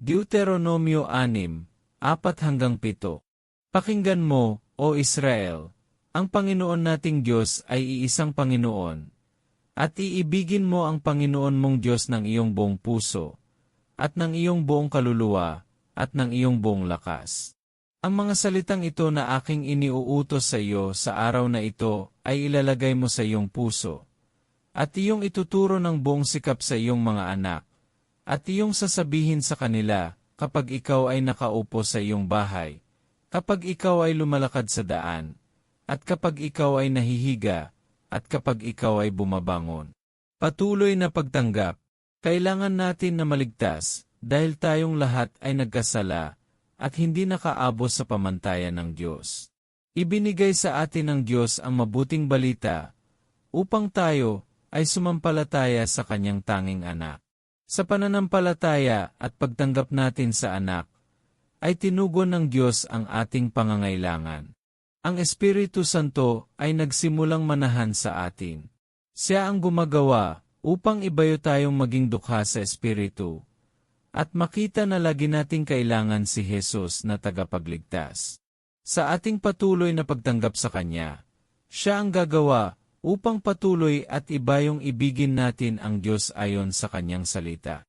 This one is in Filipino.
Deuteronomio 6:4-7. Pakinggan mo, O Israel, ang Panginoon nating Diyos ay iisang Panginoon, at iibigin mo ang Panginoon mong Diyos ng iyong buong puso, at ng iyong buong kaluluwa, at ng iyong buong lakas. Ang mga salitang ito na aking iniuutos sa iyo sa araw na ito ay ilalagay mo sa iyong puso, at iyong ituturo ng buong sikap sa iyong mga anak, at iyong sasabihin sa kanila kapag ikaw ay nakaupo sa iyong bahay, kapag ikaw ay lumalakad sa daan, at kapag ikaw ay nahihiga, at kapag ikaw ay bumabangon. Patuloy na pagtanggap. Kailangan natin na maligtas, dahil tayong lahat ay nagkasala, at hindi nakaabot sa pamantayan ng Diyos. Ibinigay sa atin ng Diyos ang mabuting balita, upang tayo ay sumampalataya sa Kanyang tanging anak. Sa pananampalataya at pagtanggap natin sa anak, ay tinugon ng Diyos ang ating pangangailangan. Ang Espiritu Santo ay nagsimulang manahan sa atin. Siya ang gumagawa upang ibayo tayong maging dukha sa Espiritu, at makita na lagi nating kailangan si Jesus na tagapagligtas. Sa ating patuloy na pagtanggap sa Kanya, Siya ang gagawa upang patuloy at ibayong ibigin natin ang Diyos ayon sa Kanyang salita.